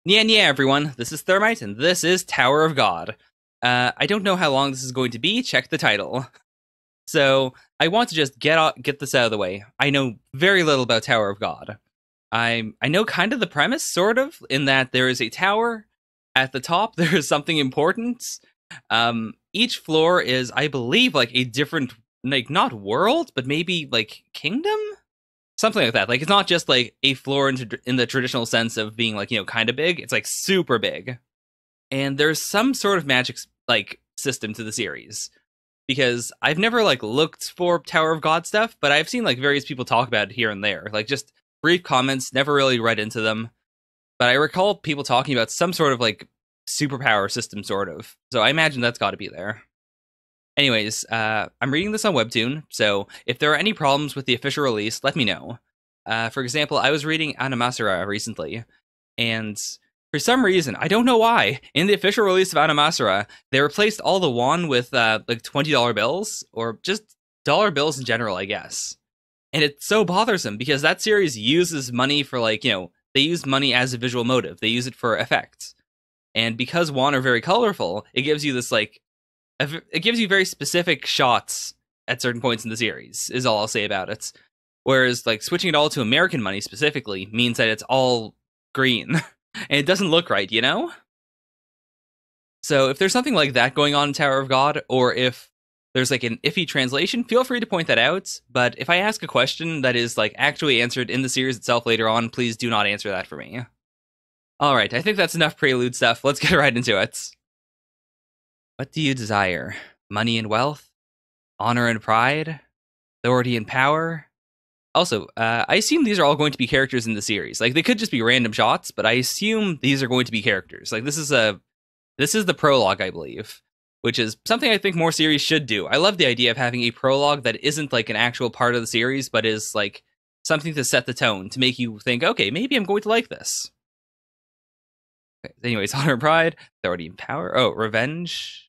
Yeah, everyone. This is Thermite, and this is Tower of God. I don't know how long this is going to be. Check the title. So I want to just get this out of the way. I know very little about Tower of God. I know kind of the premise, sort of, in that there is a tower at the top. There is something important. Each floor is, I believe, like a different, like not world, but maybe like kingdom, something like that. Like it's not just like a floor in the traditional sense of being like kind of big. It's like super big, and there's some sort of magic like system to the series because I've never like looked for Tower of God stuff, but I've seen like various people talk about it here and there, like just brief comments. Never really read into them, but I recall people talking about some sort of like superpower system, sort of. So I imagine that's got to be there. Anyways, I'm reading this on Webtoon, so if there are any problems with the official release, let me know. For example, I was reading Animasura recently, and for some reason, I don't know why, in the official release of Animasura, they replaced all the won with like $20 bills, or just dollar bills in general, I guess. And it's so bothersome because that series uses money for like, they use money as a visual motive. They use it for effects. And because won are very colorful, it gives you this like it gives you very specific shots at certain points in the series, is all I'll say about it. Whereas, like, switching it all to American money specifically means that it's all green. And it doesn't look right, you know? So if there's something like that going on in Tower of God, or if there's like an iffy translation, feel free to point that out. But if I ask a question that is like actually answered in the series itself later on, please do not answer that for me. Alright, I think that's enough prelude stuff. Let's get right into it. What do you desire? Money and wealth? Honor and pride? Authority and power? Also, I assume these are all going to be characters in the series. Like, they could just be random shots, but I assume these are going to be characters. Like, this is the prologue, I believe, which is something I think more series should do. I love the idea of having a prologue that isn't like an actual part of the series, but is like something to set the tone, to make you think, okay, maybe I'm going to like this. Okay, anyways, honor and pride, authority and power. Oh, revenge.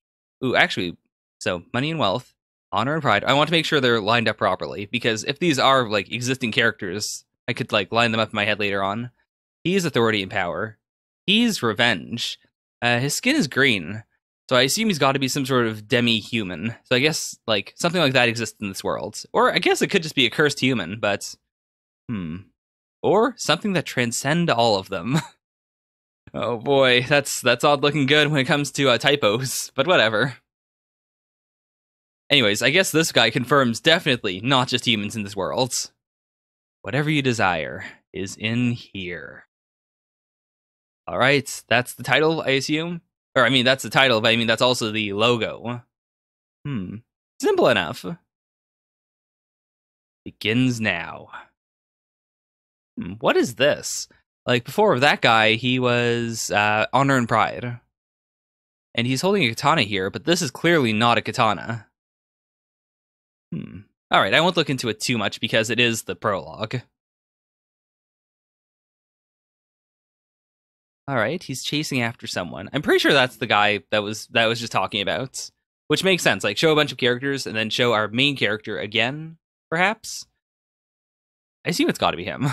Ooh, actually, so money and wealth, honor and pride. I want to make sure they're lined up properly, because if these are like existing characters, I could like line them up in my head later on. He's authority and power. He's revenge. His skin is green, so I assume he's got to be some sort of demi-human. So I guess like something like that exists in this world, or I guess it could just be a cursed human. But or something that transcend all of them. Oh boy, that's odd looking good when it comes to typos, but whatever. Anyways, I guess this guy confirms definitely not just humans in this world. Whatever you desire is in here. Alright, that's the title, I assume? Or, I mean, that's the title, but I mean, that's also the logo. Simple enough. Begins now. What is this? Like, before that guy, he was Honor and Pride. And he's holding a katana here, but this is clearly not a katana. Alright, I won't look into it too much because it is the prologue. Alright, he's chasing after someone. I'm pretty sure that's the guy that was just talking about. Which makes sense. Like, show a bunch of characters and then show our main character again, perhaps? I assume it's gotta be him.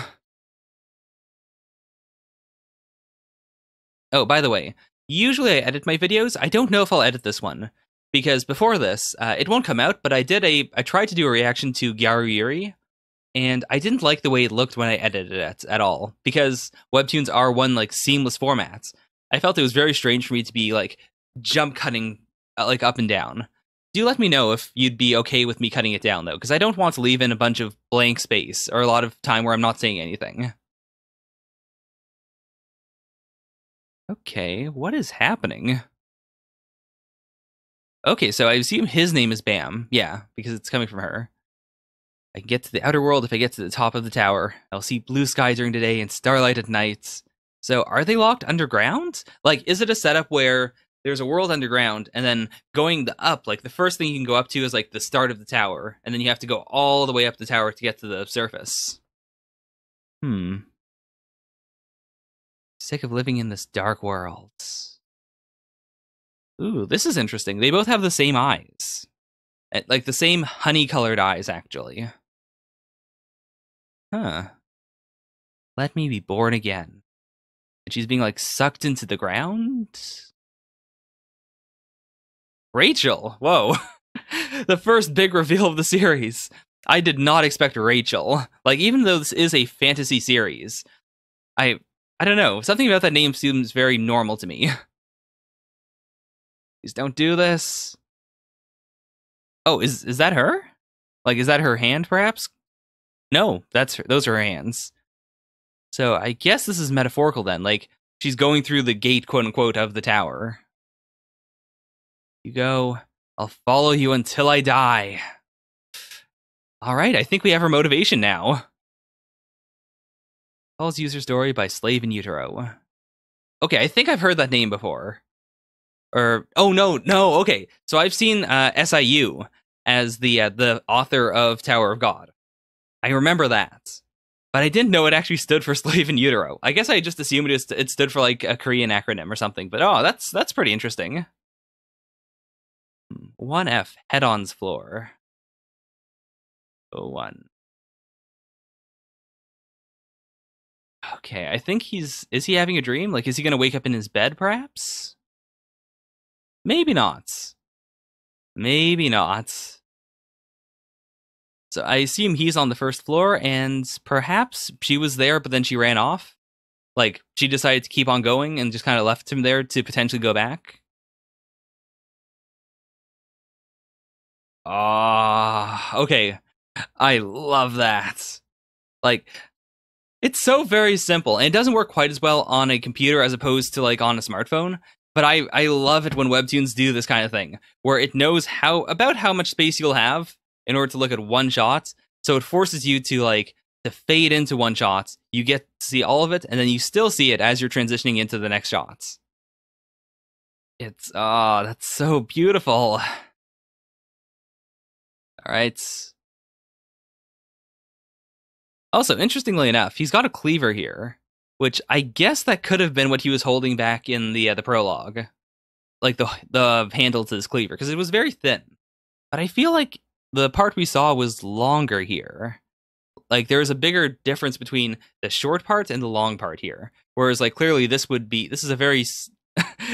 Oh, by the way, usually I edit my videos. I don't know if I'll edit this one, because before this, it won't come out, but I tried to do a reaction to Gyaru Yuri, and I didn't like the way it looked when I edited it at all, because webtoons are one like seamless format. I felt it was very strange for me to be like jump cutting like up and down. Do let me know if you'd be okay with me cutting it down though, because I don't want to leave in a bunch of blank space or a lot of time where I'm not saying anything. Okay, what is happening? Okay, so I assume his name is Bam. Yeah, because it's coming from her. I can get to the outer world if I get to the top of the tower. I'll see blue sky during the day and starlight at night. So are they locked underground? Like, is it a setup where there's a world underground and then going up, like the first thing you can go up to is like the start of the tower, and then you have to go all the way up the tower to get to the surface? Sick of living in this dark world. Ooh, this is interesting. They both have the same eyes. Like the same honey-colored eyes, actually. Huh. Let me be born again. And she's being like sucked into the ground. Rachel. Whoa. The first big reveal of the series. I did not expect Rachel. Like, even though this is a fantasy series, I don't know. Something about that name seems very normal to me. Please don't do this. Oh, is that her? Like, is that her hand, perhaps? No, those are her hands. So I guess this is metaphorical then. Like, she's going through the gate, quote unquote, of the tower. You go. I'll follow you until I die. All right, I think we have her motivation now. Paul's user story by Slave in Utero. Okay, I think I've heard that name before. Or oh no, okay. So I've seen SIU as the author of Tower of God. I remember that, but I didn't know it actually stood for Slave in Utero. I guess I just assumed it stood for like a Korean acronym or something. But oh, that's pretty interesting. 1F Head-On's floor. 01. Okay, I think is he having a dream? Like, is he gonna wake up in his bed, perhaps? Maybe not. Maybe not. So I assume he's on the first floor, and perhaps she was there, but then she ran off. Like, she decided to keep on going and just kind of left him there to potentially go back. Okay. I love that. Like, it's so very simple, and it doesn't work quite as well on a computer as opposed to like on a smartphone. But I love it when webtoons do this kind of thing, where it knows about how much space you'll have in order to look at one shot. So it forces you to fade into one shot. You get to see all of it, and then you still see it as you're transitioning into the next shots. It's that's so beautiful. All right. Also, interestingly enough, he's got a cleaver here, which I guess that could have been what he was holding back in the prologue, like the handle to his cleaver, because it was very thin. But I feel like the part we saw was longer here. Like, there is a bigger difference between the short part and the long part here. Whereas, like, clearly this is a very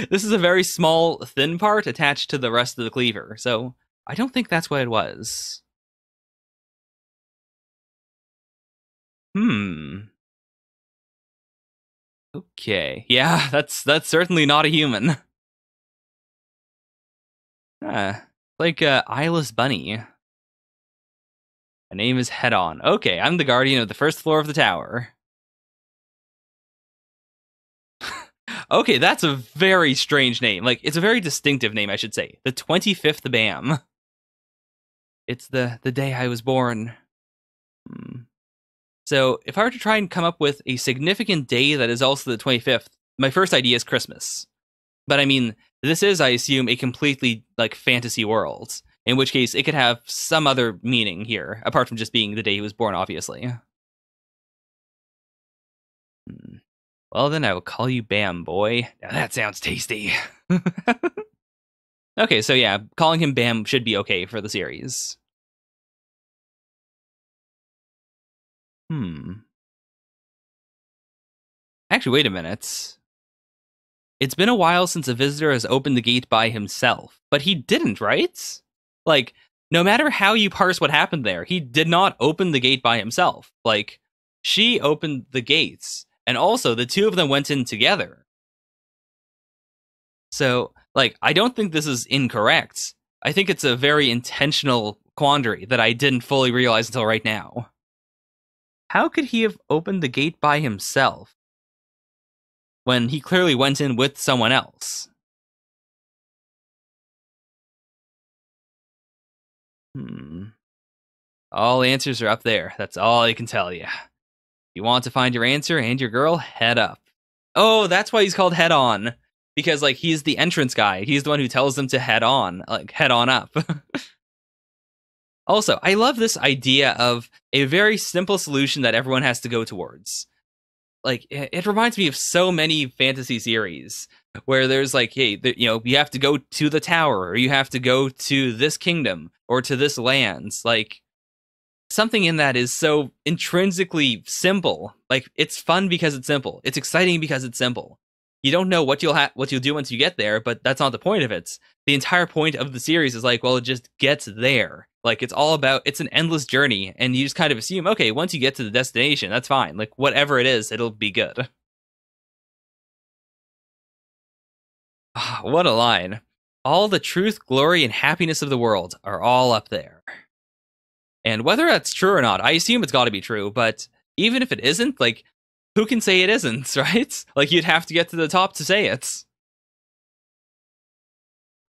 this is a very small, thin part attached to the rest of the cleaver. So I don't think that's what it was. Okay. Yeah, that's certainly not a human. Like Eyeless Bunny. My name is Head-On. Okay, I'm the guardian of the first floor of the tower. Okay, that's a very strange name. Like, it's a very distinctive name, I should say. The 25th BAM. It's the day I was born. So, if I were to try and come up with a significant day that is also the 25th, my first idea is Christmas. But I mean, this is, I assume, a completely, like, fantasy world. In which case, it could have some other meaning here, apart from just being the day he was born, obviously. Well, then I will call you Bam, boy. Now that sounds tasty. Okay, so yeah, calling him Bam should be okay for the series. Actually, wait a minute. It's been a while since a visitor has opened the gate by himself. But he didn't, right? Like, no matter how you parse what happened there, he did not open the gate by himself. Like, she opened the gates. And also, the two of them went in together. So, like, I don't think this is incorrect. I think it's a very intentional quandary that I didn't fully realize until right now. How could he have opened the gate by himself when he clearly went in with someone else? All answers are up there. That's all I can tell you. You want to find your answer and your girl, head up. Oh, that's why he's called Head-On. Because, like, he's the entrance guy. He's the one who tells them to head on. Like, head on up. Also, I love this idea of a very simple solution that everyone has to go towards. Like, it reminds me of so many fantasy series where there's like, hey, you have to go to the tower, or you have to go to this kingdom, or to this lands. Like, something in that is so intrinsically simple. Like, it's fun because it's simple. It's exciting because it's simple. You don't know what you'll do once you get there, but that's not the point of it. The entire point of the series is like, well, it just gets there. Like, it's an endless journey, and you just kind of assume, okay, once you get to the destination, that's fine. Like, whatever it is, it'll be good. What a line. All the truth, glory, and happiness of the world are all up there. And whether that's true or not, I assume it's got to be true, but even if it isn't, like, who can say it isn't, right? Like, you'd have to get to the top to say it.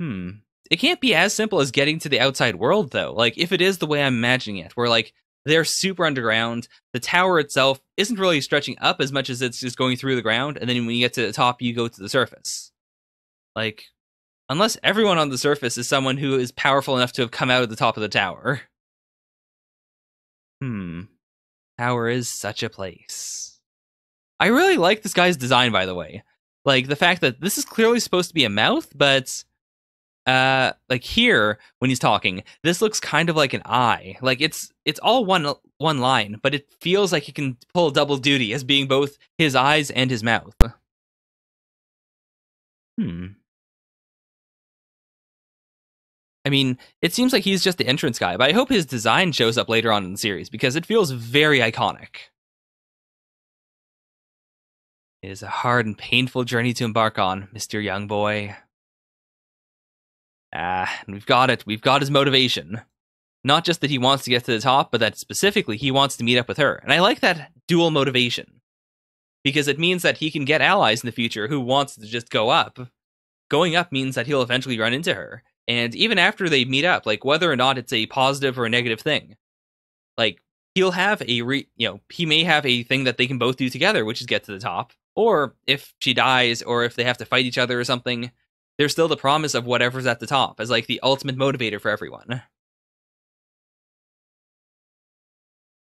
It can't be as simple as getting to the outside world, though. Like, if it is the way I'm imagining it, where, like, they're super underground, the tower itself isn't really stretching up as much as it's just going through the ground, and then when you get to the top, you go to the surface. Like, unless everyone on the surface is someone who is powerful enough to have come out of the top of the tower. Tower is such a place. I really like this guy's design, by the way. Like, the fact that this is clearly supposed to be a mouth, but like here when he's talking, this looks kind of like an eye. Like, it's all one line, but it feels like he can pull double duty as being both his eyes and his mouth. I mean, it seems like he's just the entrance guy, but I hope his design shows up later on in the series, because it feels very iconic. It is a hard and painful journey to embark on, Mr. Young Boy. And we've got it. We've got his motivation. Not just that he wants to get to the top, but that specifically he wants to meet up with her. And I like that dual motivation, because it means that he can get allies in the future who wants to just go up. Going up means that he'll eventually run into her. And even after they meet up, like, whether or not it's a positive or a negative thing, like, he'll have he may have a thing that they can both do together, which is get to the top. Or if she dies, or if they have to fight each other or something, there's still the promise of whatever's at the top as, like, the ultimate motivator for everyone.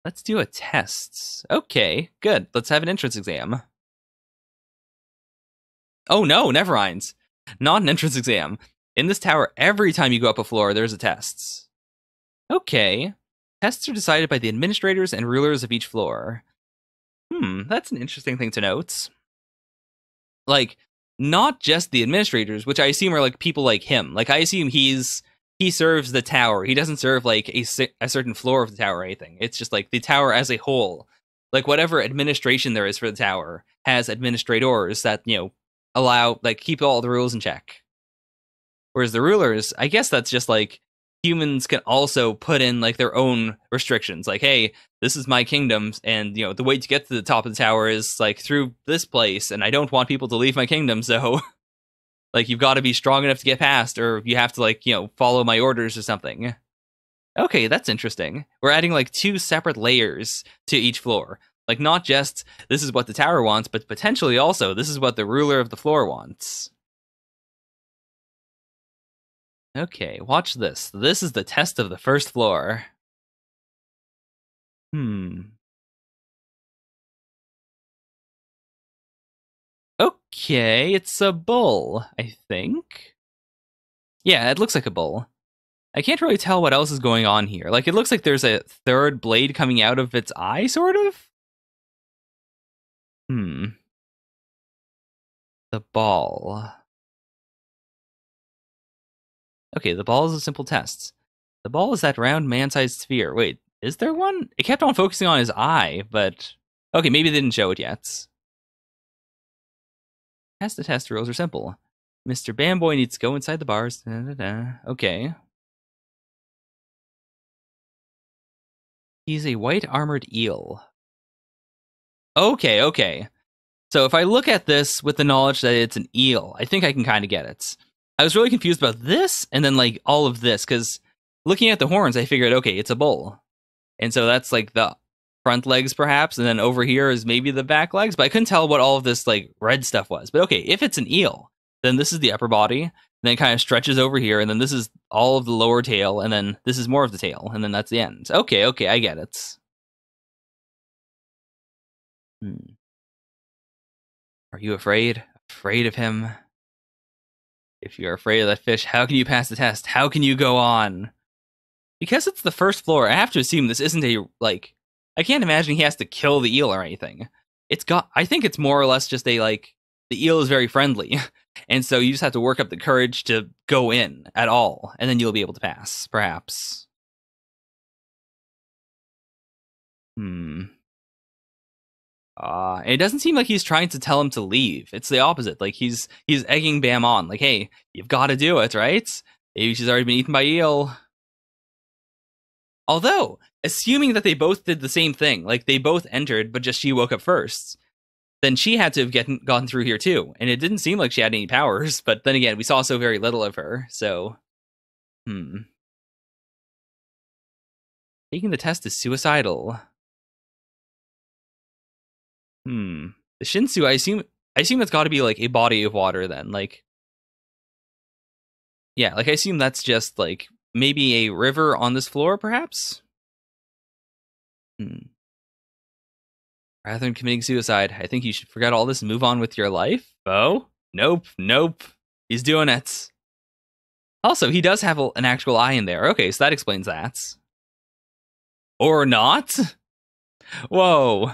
Let's do a test. Okay, good. Let's have an entrance exam. Oh no, never mind. Not an entrance exam. In this tower, every time you go up a floor, there's a test. Okay. Tests are decided by the administrators and rulers of each floor. That's an interesting thing to note. Like, not just the administrators, which I assume are, like, people like him. Like, I assume he serves the tower. He doesn't serve, like, a certain floor of the tower or anything. It's just, like, the tower as a whole. Like, whatever administration there is for the tower has administrators that, allow, like, keep all the rules in check. Whereas the rulers, I guess that's just, like, humans can also put in, like, their own restrictions. Like, hey, this is my kingdom, and, the way to get to the top of the tower is, like, through this place, and I don't want people to leave my kingdom, so, like, you've got to be strong enough to get past, or you have to, like, follow my orders or something. Okay, that's interesting. We're adding, like, 2 separate layers to each floor. Like, not just, this is what the tower wants, but potentially also, this is what the ruler of the floor wants. Okay, watch this. This is the test of the first floor. Okay, it's a bull, I think. Yeah, it looks like a bull. I can't really tell what else is going on here. Like, it looks like there's a third blade coming out of its eye, sort of? The ball. Okay, the ball is a simple test. The ball is that round man-sized sphere. Wait, is there one? It kept on focusing on his eye, but... Okay, maybe they didn't show it yet. The test rules are simple. Mr. Bamboy needs to go inside the bars. Okay. He's a white armored eel. Okay. So if I look at this with the knowledge that it's an eel, I think I can kind of get it. I was really confused about this and then, like, all of this, because looking at the horns, I figured, okay, it's a bull. And so that's, like, the front legs, perhaps, and then over here is maybe the back legs, but I couldn't tell what all of this, like, red stuff was. But okay, if it's an eel, then this is the upper body, and then it kind of stretches over here, and then this is all of the lower tail, and then this is more of the tail, and then that's the end. Okay, I get it. Are you afraid? Afraid of him? If you're afraid of that fish, how can you pass the test? How can you go on? Because it's the first floor, I have to assume this isn't a, like, I can't imagine he has to kill the eel or anything. I think it's more or less just a, like, the eel is very friendly. And so you just have to work up the courage to go in at all, and then you'll be able to pass, perhaps. It doesn't seem like he's trying to tell him to leave. It's the opposite. Like he's egging Bam on. Like, hey, you've got to do it, right? Maybe she's already been eaten by eel. Although, assuming that they both did the same thing, like they both entered, but just she woke up first, then she had to have gotten through here too. And it didn't seem like she had any powers. But then again, we saw so very little of her. So, taking the test is suicidal. The Shinsu, I assume that's got to be like a body of water then. Like, yeah, like I assume that's just like maybe a river on this floor, perhaps. Rather than committing suicide, I think you should forget all this and move on with your life. Oh, nope. He's doing it. Also, he does have an actual eye in there. Okay, so that explains that. Or not? Whoa.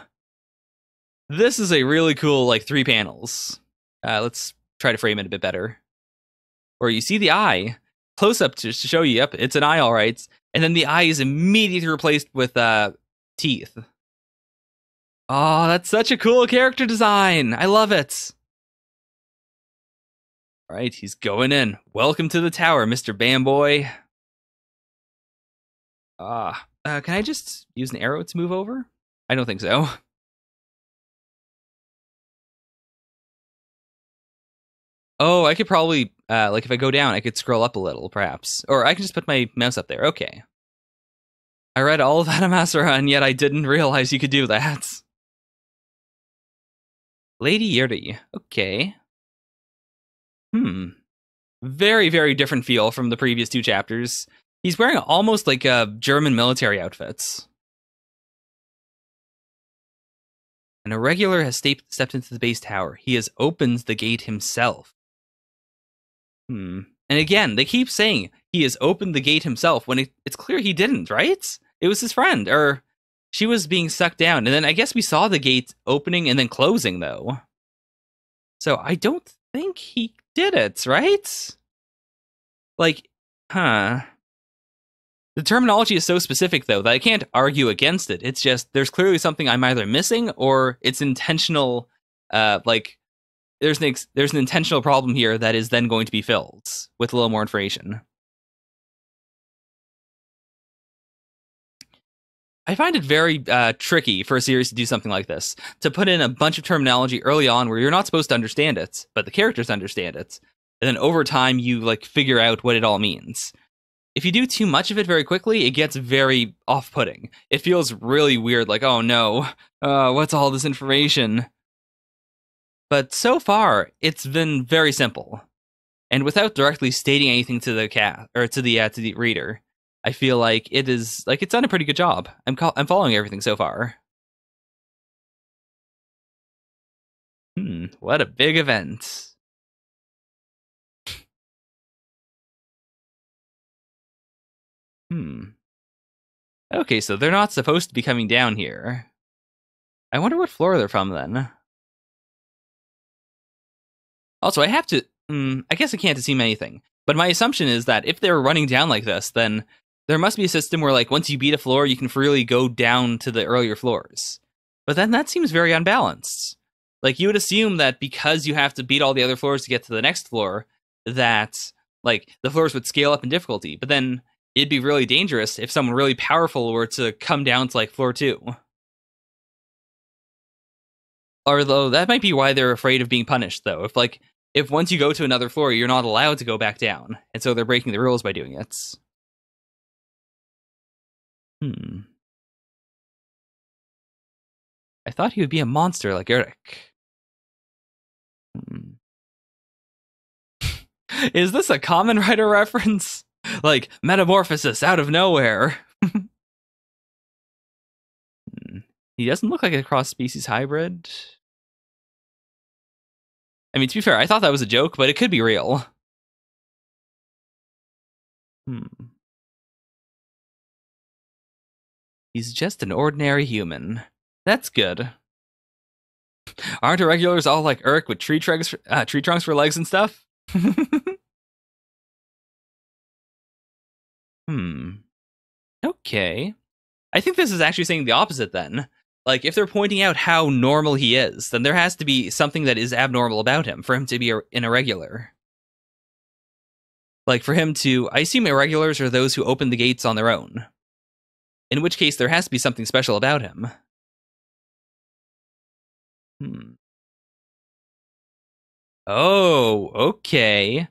This is a really cool, like, 3 panels. Let's try to frame it a bit better. Where you see the eye, close up to show you, yep, it's an eye, all right. And then the eye is immediately replaced with teeth. Oh, that's such a cool character design. I love it. All right, he's going in. Welcome to the tower, Mr. Bamboy. Can I just use an arrow to move over? I don't think so. Oh, I could probably, like if I go down, I could scroll up a little, perhaps. Or I can just put my mouse up there. Okay. I read all of Adamasura, and yet I didn't realize you could do that. Lady Yuri. Okay. Very, very different feel from the previous 2 chapters. He's wearing almost like German military outfits. An irregular has stepped into the base tower. He has opened the gate himself. And again, they keep saying he has opened the gate himself when it's clear he didn't, right? It was his friend, or she was being sucked down. And then I guess we saw the gate opening and then closing, though. So I don't think he did it, right? Like, The terminology is so specific, though, that I can't argue against it. It's just, there's clearly something I'm either missing, or it's intentional, like, there's an intentional problem here that is then going to be filled with a little more information. I find it very tricky for a series to do something like this, to put in a bunch of terminology early on where you're not supposed to understand it, but the characters understand it, and then over time you like figure out what it all means. If you do too much of it very quickly, it gets very off-putting. It feels really weird, like, oh no, what's all this information? But so far, it's been very simple, and without directly stating anything to the to the reader, I feel like it's done a pretty good job. I'm following everything so far. What a big event. Okay, so they're not supposed to be coming down here. I wonder what floor they're from then. Also, I have to... I guess I can't assume anything. But my assumption is that if they're running down like this, then there must be a system where, like, once you beat a floor, you can freely go down to the earlier floors. But then that seems very unbalanced. Like, you would assume that because you have to beat all the other floors to get to the next floor, that, like, the floors would scale up in difficulty. But then it'd be really dangerous if someone really powerful were to come down to, like, floor 2. Although, that might be why they're afraid of being punished, though. If once you go to another floor, you're not allowed to go back down. And so they're breaking the rules by doing it. I thought he would be a monster like Eric. Is this a Kamen Rider reference? Like, metamorphosis out of nowhere. He doesn't look like a cross-species hybrid. I mean, to be fair, I thought that was a joke, but it could be real. He's just an ordinary human. That's good. Aren't irregulars all like Urk with tree trunks for legs and stuff? Okay. I think this is actually saying the opposite then. Like, if they're pointing out how normal he is, then there has to be something that is abnormal about him for him to be an irregular. Like, for him to... I assume irregulars are those who open the gates on their own. In which case, there has to be something special about him. Oh, okay.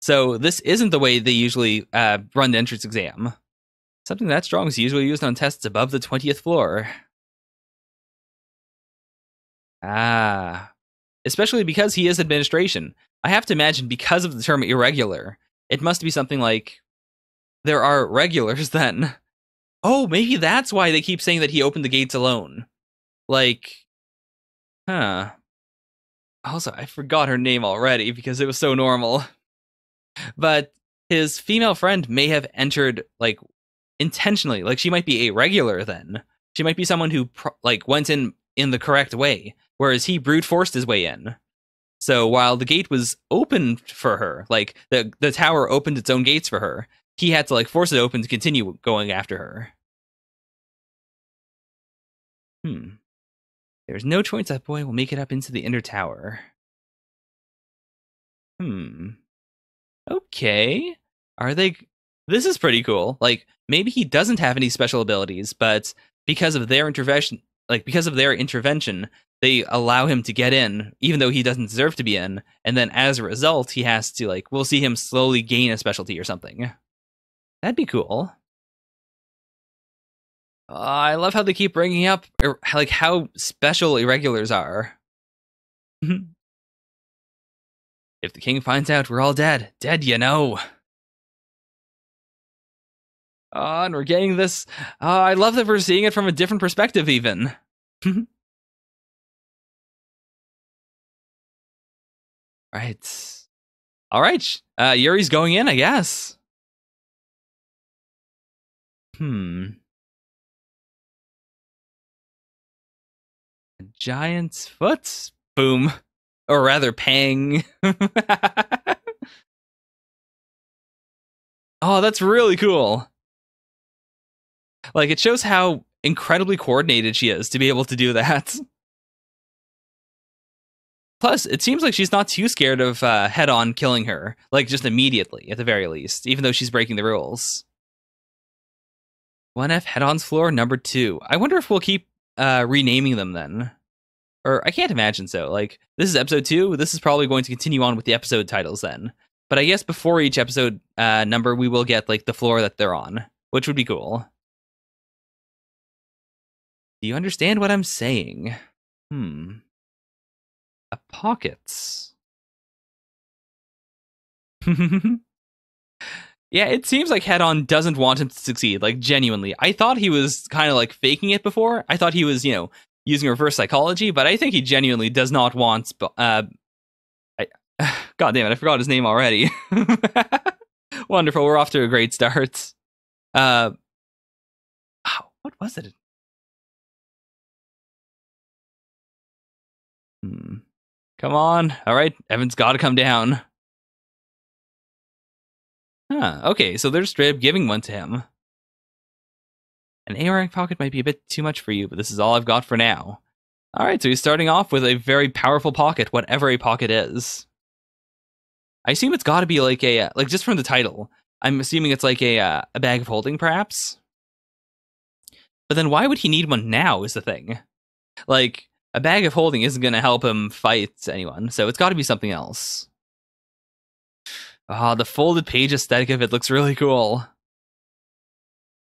So this isn't the way they usually run the entrance exam. Something that strong is usually used on tests above the 20th floor. Ah. Especially because he is administration. I have to imagine because of the term irregular, it must be something like, there are regulars then. Oh, maybe that's why they keep saying that he opened the gates alone. Like, huh. Also, I forgot her name already because it was so normal. But his female friend may have entered, like, intentionally. Like, she might be a regular then. She might be someone who, went in the correct way, whereas he brute forced his way in. So while the gate was open for her, like, the tower opened its own gates for her, he had to, like, force it open to continue going after her. There's no chance that boy will make it up into the inner tower. Okay. Are they... This is pretty cool. Like, maybe he doesn't have any special abilities, but because of their intervention, they allow him to get in, even though he doesn't deserve to be in, and then as a result, he has to, like, we'll see him slowly gain a specialty or something. That'd be cool. I love how they keep bringing up, like, how special irregulars are. If the king finds out, we're all dead. Dead, you know. And we're getting this... I love that we're seeing it from a different perspective, even. Right. All right. Yuri's going in, I guess. A giant's foot? Boom. Or rather, pang. Oh, that's really cool. Like, it shows how incredibly coordinated she is to be able to do that. Plus, it seems like she's not too scared of head-on killing her. Like, just immediately, at the very least. Even though she's breaking the rules. 1F head-on's floor, number 2. I wonder if we'll keep renaming them then. Or, I can't imagine so. Like, this is episode 2. This is probably going to continue on with the episode titles then. But I guess before each episode number, we will get, like, the floor that they're on. Which would be cool. Do you understand what I'm saying? Pockets. Yeah, it seems like Head-On doesn't want him to succeed, like, genuinely. I thought he was kind of, like, faking it before. I thought he was, you know, using reverse psychology, but I think he genuinely does not want... God damn it, I forgot his name already. Wonderful, we're off to a great start. What was it? Come on. All right, Evan's got to come down. Okay, so they're straight up giving one to him. An A rank pocket might be a bit too much for you, but this is all I've got for now. All right, so he's starting off with a very powerful pocket, whatever a pocket is. I assume it's got to be like a, like, just from the title, I'm assuming it's like a bag of holding, perhaps? But then why would he need one now is the thing. Like, a bag of holding isn't going to help him fight anyone, so it's got to be something else. The folded page aesthetic of it looks really cool.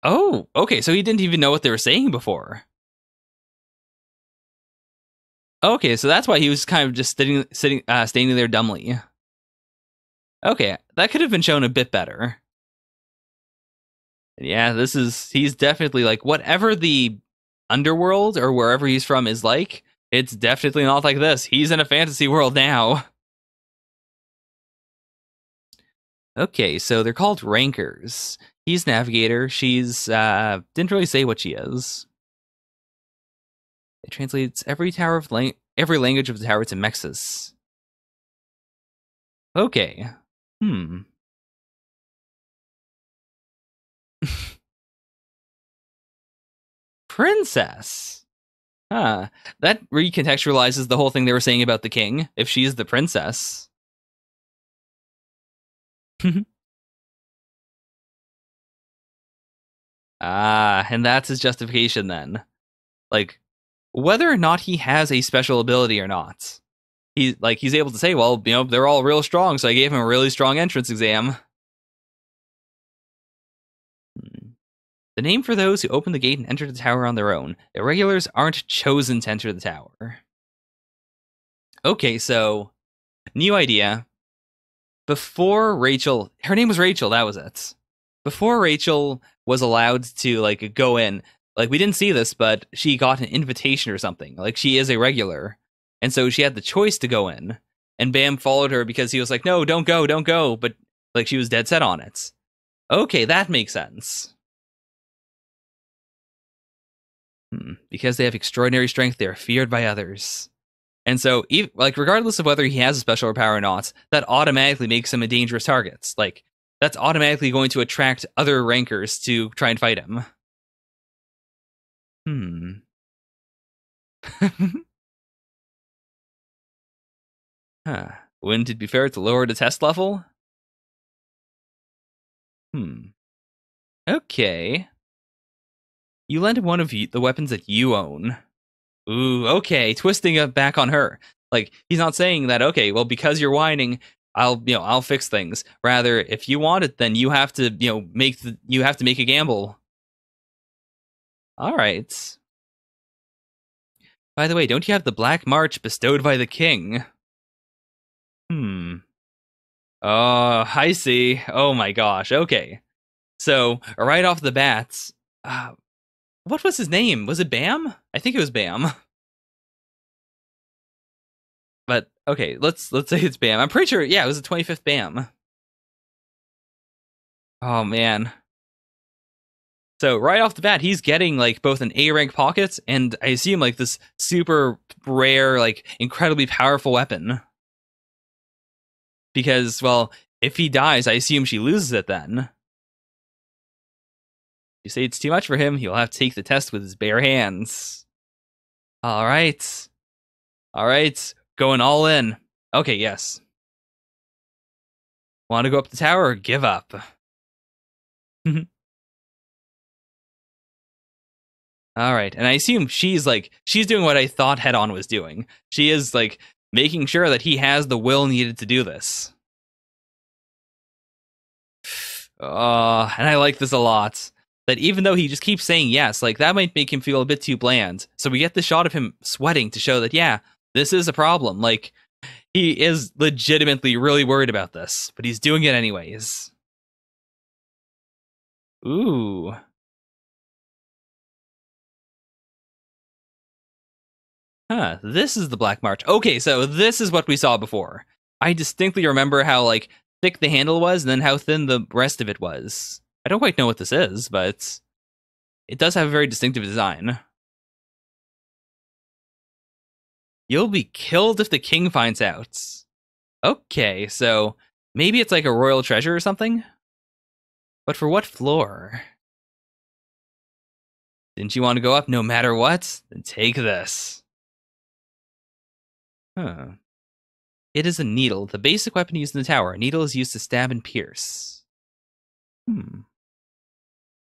Oh, okay, so he didn't even know what they were saying before. Okay, so that's why he was kind of just standing there dumbly. Okay, that could have been shown a bit better. Yeah, he's definitely like, whatever the underworld or wherever he's from is like, it's definitely not like this. He's in a fantasy world now. Okay, so they're called rankers. He's navigator. She's didn't really say what she is. It translates every every language of the tower to Mexis. Okay. Princess. Huh. That recontextualizes the whole thing they were saying about the king, if she's the princess. And that's his justification then. Like, whether or not he has a special ability or not. He's able to say, well, they're all real strong, so I gave him a really strong entrance exam. The name for those who open the gate and enter the tower on their own. Irregulars aren't chosen to enter the tower. Okay, so new idea. Before Rachel, her name was Rachel, that was it. Before Rachel was allowed to go in, we didn't see this, but she got an invitation or something. Like, she is a regular. And so she had the choice to go in. And Bam followed her because he was like, no, don't go. But she was dead set on it. Okay, that makes sense. Because they have extraordinary strength, they are feared by others. And so, regardless of whether he has a special power or not, that automatically makes him a dangerous target. That's automatically going to attract other rankers to try and fight him. Wouldn't it be fair to lower the test level? Okay. You lend him one of the weapons that you own. Ooh, okay, twisting it back on her. He's not saying that, okay, well, because you're whining, I'll fix things. Rather, if you want it, then you have to, make a gamble. All right. By the way, don't you have the Black March bestowed by the king? Oh, I see. Oh my gosh. Okay. So, right off the bat, what was his name? Was it Bam? I think it was Bam. But okay, let's say it's Bam. I'm pretty sure, yeah, it was the 25th Bam. Oh man. So right off the bat, he's getting both an A rank pocket and I assume this super rare, incredibly powerful weapon. Because, well, if he dies, I assume she loses it then. You say it's too much for him, he'll have to take the test with his bare hands. Alright. Alright. Going all in. Okay, yes. Want to go up the tower or give up? Alright, and I assume she's doing what I thought Head-On was doing. She is, making sure that he has the will needed to do this. And I like this a lot. That even though he just keeps saying yes, that might make him feel a bit too bland. So we get the shot of him sweating to show that, yeah, this is a problem. He is legitimately really worried about this, but he's doing it anyways. Ooh. This is the Black March. Okay, so this is what we saw before. I distinctly remember how, thick the handle was and then how thin the rest of it was. I don't quite know what this is, but it does have a very distinctive design. You'll be killed if the king finds out. Okay, so maybe it's a royal treasure or something? But for what floor? Didn't you want to go up no matter what? Then take this. It is a needle, the basic weapon used in the tower. A needle is used to stab and pierce.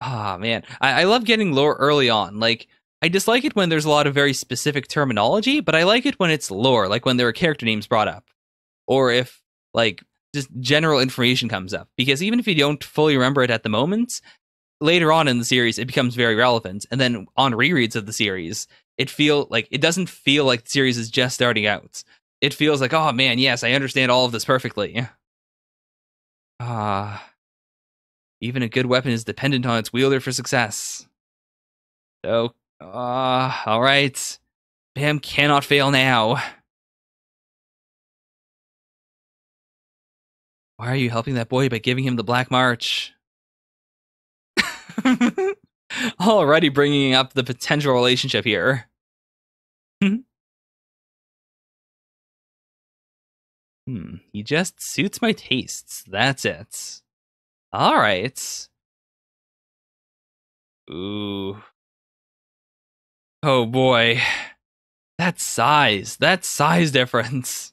Ah, man. I love getting lore early on. I dislike it when there's a lot of very specific terminology, but I like it when it's lore, when there are character names brought up. Or if, just general information comes up. Because even if you don't fully remember it at the moment, later on in the series, it becomes very relevant. And then on rereads of the series, it doesn't feel like the series is just starting out. It feels like, oh man, yes, I understand all of this perfectly. Even a good weapon is dependent on its wielder for success. So, alright. Bam cannot fail now. Why are you helping that boy by giving him the Black March? Already bringing up the potential relationship here. He just suits my tastes. That's it. All right. Ooh. Oh boy. That size difference.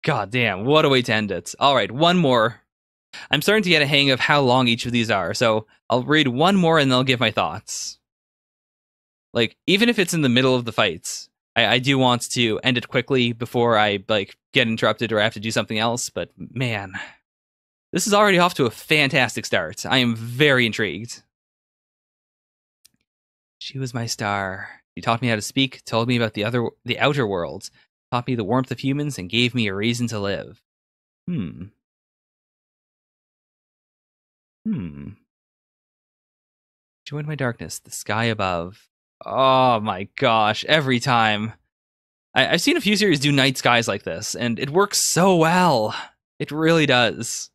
God damn, what a way to end it. All right, one more. I'm starting to get a hang of how long each of these are, so I'll read one more and then I'll give my thoughts. Like, even if it's in the middle of the fights, I do want to end it quickly before I like get interrupted or I have to do something else, but man, this is already off to a fantastic start. I am very intrigued. She was my star. She taught me how to speak, told me about the outer world, taught me the warmth of humans, and gave me a reason to live. Hmm. Join my darkness, the sky above. Oh my gosh, every time. I've seen a few series do night skies like this, and it works so well. It really does.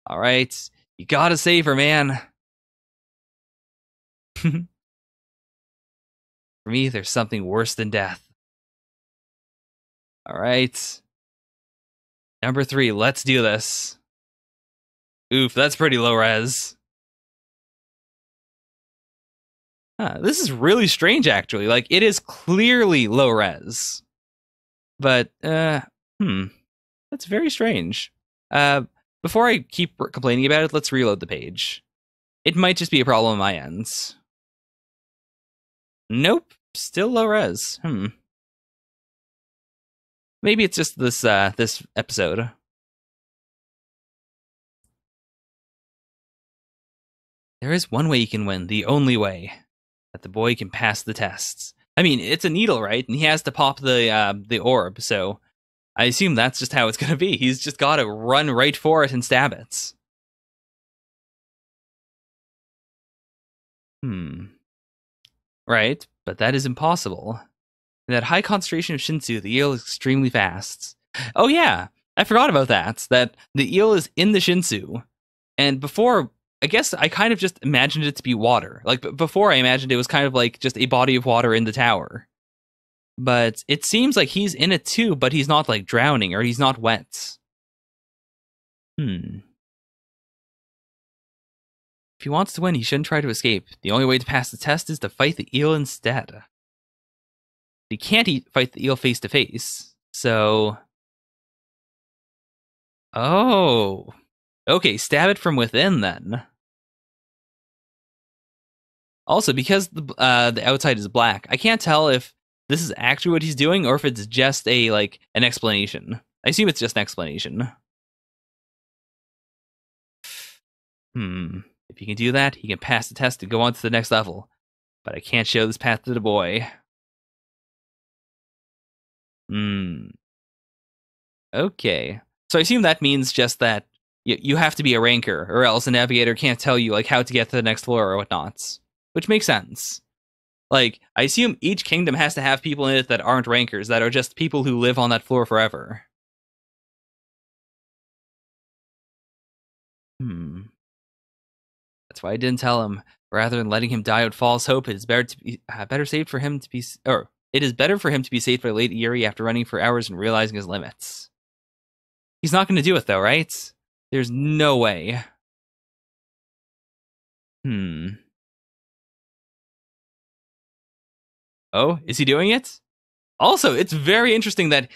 All right, you gotta save her, man. For me, there's something worse than death. All right. Number 3, let's do this. Oof, that's pretty low res. This is really strange, actually. Like, it is clearly low res. But, that's very strange. Before I keep complaining about it, let's reload the page. It might just be a problem on my end. Nope, still low res. Maybe it's just this this episode. There is one way you can win, the only way. That the boy can pass the tests. I mean, it's a needle, right? And he has to pop the orb, so I assume that's just how it's gonna be. He's just gotta run right for it and stab it. Right, but that is impossible. In that high concentration of Shinsu, the eel is extremely fast. Oh yeah, I forgot about that. That the eel is in the Shinsu. And before, I guess I kind of just imagined it to be water. Like, before I imagined it was kind of like just a body of water in the tower. But it seems like he's in it too, but he's not like drowning or he's not wet. If he wants to win, he shouldn't try to escape. The only way to pass the test is to fight the eel instead. He can't fight the eel face to face. So... Oh. Okay, stab it from within then. Also, because the outside is black, I can't tell if this is actually what he's doing or if it's just an explanation. I assume it's just an explanation. If he can do that, he can pass the test and go on to the next level. But I can't show this path to the boy. Okay. So I assume that means just that you have to be a ranker, or else a navigator can't tell you like how to get to the next floor or whatnot. Which makes sense. Like, I assume each kingdom has to have people in it that aren't rankers, that are just people who live on that floor forever. That's why I didn't tell him. Rather than letting him die with false hope, it is better to be better saved for him to be, or it is better for him to be saved by Lady Yuri after running for hours and realizing his limits. He's not going to do it though, right? There's no way. Oh, is he doing it? Also, it's very interesting that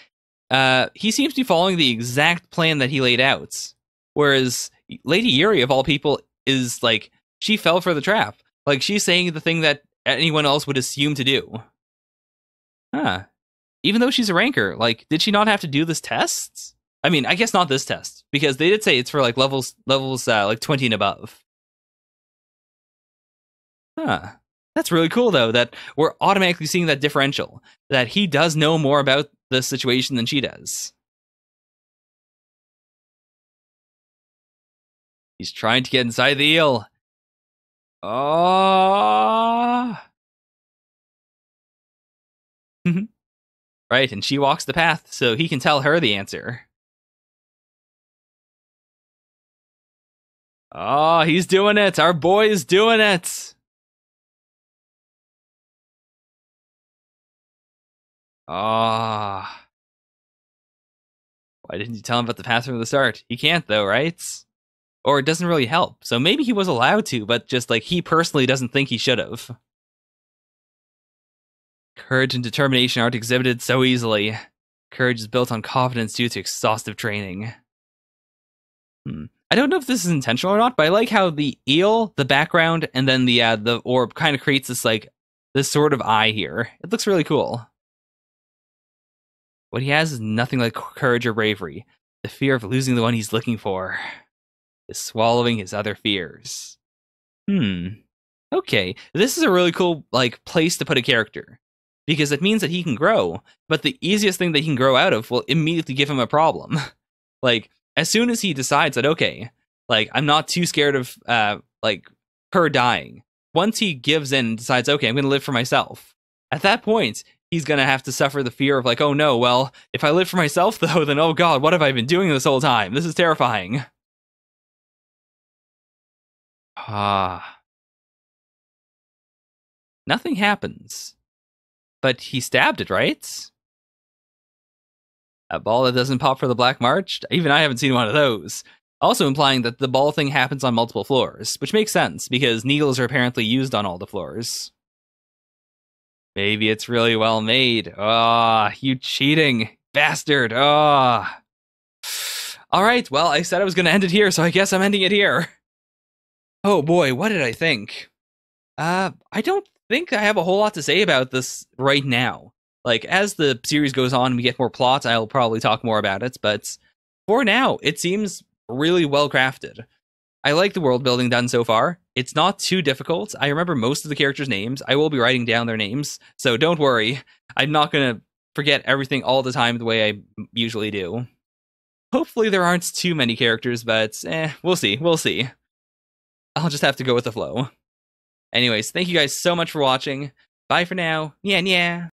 he seems to be following the exact plan that he laid out. Whereas Lady Yuri, of all people, is like, she fell for the trap. Like, she's saying the thing that anyone else would assume to do. Even though she's a ranker, like, did she not have to do this test? I mean, I guess not this test, because they did say it's for like levels like 20 and above. That's really cool, though, that we're automatically seeing that differential. That he does know more about the situation than she does. He's trying to get inside the eel. Oh. Right, and she walks the path, so he can tell her the answer. Oh, he's doing it. Our boy is doing it. Ah. Why didn't you tell him about the path from the start? He can't though, right? Or it doesn't really help. So maybe he was allowed to, but just like he personally doesn't think he should have. Courage and determination aren't exhibited so easily. Courage is built on confidence due to exhaustive training. I don't know if this is intentional or not, but I like how the eel, the background, and then the orb kind of creates this sort of eye here. It looks really cool. What he has is nothing like courage or bravery. The fear of losing the one he's looking for is swallowing his other fears. Okay, this is a really cool place to put a character, because it means that he can grow, but the easiest thing that he can grow out of will immediately give him a problem. As soon as he decides that, okay, I'm not too scared of her dying. Once he gives in and decides, okay, I'm going to live for myself. At that point, he's going to have to suffer the fear of oh no, well, if I live for myself though, then oh god, what have I been doing this whole time? This is terrifying. Nothing happens. But he stabbed it, right? A ball that doesn't pop for the Black March? Even I haven't seen one of those. Also implying that the ball thing happens on multiple floors, which makes sense, because needles are apparently used on all the floors. Maybe it's really well made. You cheating bastard. Alright, well, I said I was going to end it here, so I guess I'm ending it here. Oh boy, what did I think? I don't think I have a whole lot to say about this right now. As the series goes on and we get more plots, I'll probably talk more about it, but for now, it seems really well crafted. I like the world building done so far. It's not too difficult. I remember most of the characters' names. I will be writing down their names, so don't worry. I'm not going to forget everything all the time the way I usually do. Hopefully there aren't too many characters, but we'll see. We'll see. I'll just have to go with the flow. Anyways, thank you guys so much for watching. Bye for now. Yeah.